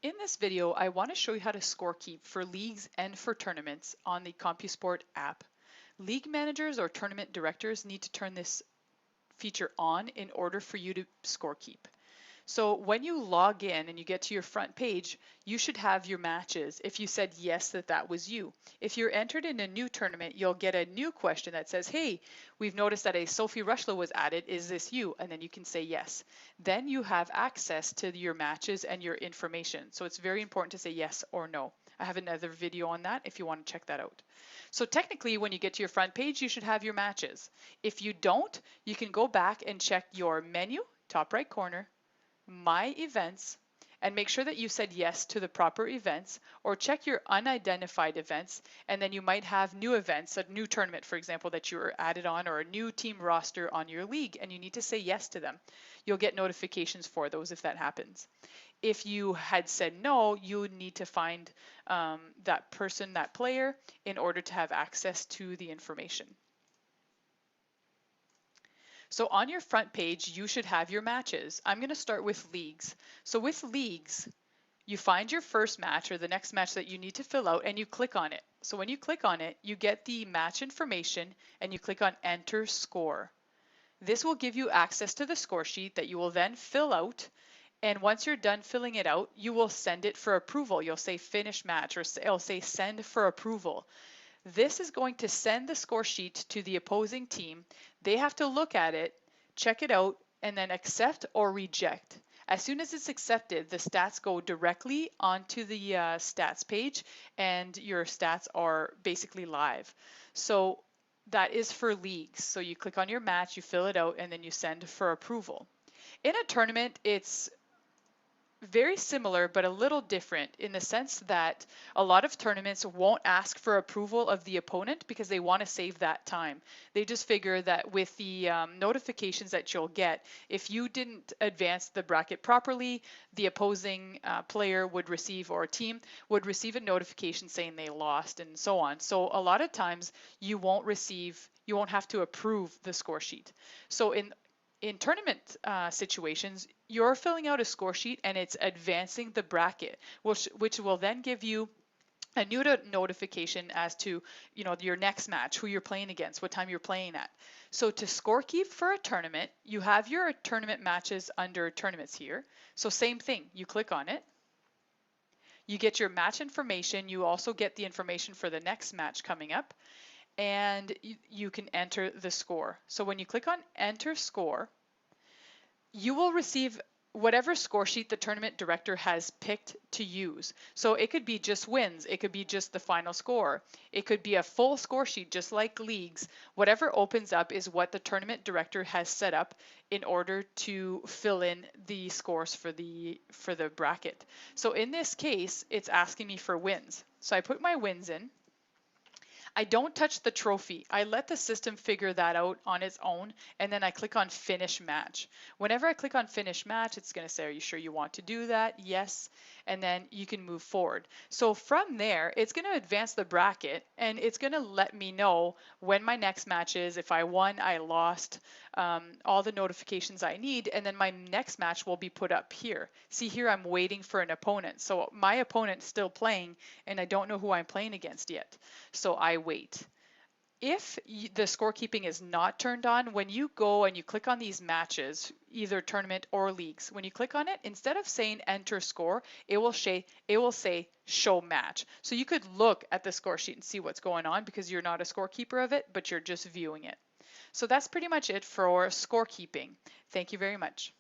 In this video, I want to show you how to scorekeep for leagues and for tournaments on the CompuSport app. League managers or tournament directors need to turn this feature on in order for you to scorekeep. So when you log in and you get to your front page, you should have your matches if you said yes that was you. If you're entered in a new tournament, you'll get a new question that says, hey, we've noticed that a Sophie Rushlow was added. Is this you? And then you can say yes. Then you have access to your matches and your information. So it's very important to say yes or no. I have another video on that if you want to check that out. So technically, when you get to your front page, you should have your matches. If you don't, you can go back and check your menu, top right corner, my events, and make sure that you said yes to the proper events, or check your unidentified events, and then you might have new events, a new tournament, for example, that you were added on, or a new team roster on your league, and you need to say yes to them. You'll get notifications for those if that happens. If you had said no, you would need to find that person, that player, in order to have access to the information. So on your front page, you should have your matches. I'm going to start with leagues. So with leagues, you find your first match or the next match that you need to fill out and you click on it. So when you click on it, you get the match information and you click on enter score. This will give you access to the score sheet that you will then fill out. And once you're done filling it out, you will send it for approval. You'll say finish match or it'll say send for approval. This is going to send the score sheet to the opposing team. They have to look at it, check it out, and then accept or reject. As soon as it's accepted, the stats go directly onto the stats page, and your stats are basically live. So that is for leagues. So you click on your match, you fill it out, and then you send for approval. In a tournament, it's very similar, but a little different in the sense that a lot of tournaments won't ask for approval of the opponent because they want to save that time. They just figure that with the notifications that you'll get, if you didn't advance the bracket properly, the opposing player would receive, or a team would receive, a notification saying they lost and so on. So a lot of times you won't have to approve the score sheet. So in tournament situations, you're filling out a score sheet and it's advancing the bracket, which will then give you a new notification as to your next match, who you're playing against, what time you're playing at. So to scorekeep for a tournament, you have your tournament matches under tournaments here. So same thing, you click on it. You get your match information. You also get the information for the next match coming up. And you can enter the score. So when you click on enter score, you will receive whatever score sheet the tournament director has picked to use. So it could be just wins, it could be just the final score, it could be a full score sheet just like leagues. Whatever opens up is what the tournament director has set up in order to fill in the scores for the bracket. So in this case, it's asking me for wins. So I put my wins in. I don't touch the trophy. I let the system figure that out on its own, and then I click on finish match. Whenever I click on finish match, it's going to say, are you sure you want to do that? Yes. And then you can move forward. So from there, it's going to advance the bracket, and it's going to let me know when my next match is, if I won, I lost, all the notifications I need, and then my next match will be put up here. See here, I'm waiting for an opponent. So my opponent's still playing, and I don't know who I'm playing against yet. So I wait. If the scorekeeping is not turned on, when you go and you click on these matches, either tournament or leagues, when you click on it, instead of saying enter score, it will say show match. So you could look at the score sheet and see what's going on because you're not a scorekeeper of it, but you're just viewing it. So that's pretty much it for scorekeeping. Thank you very much.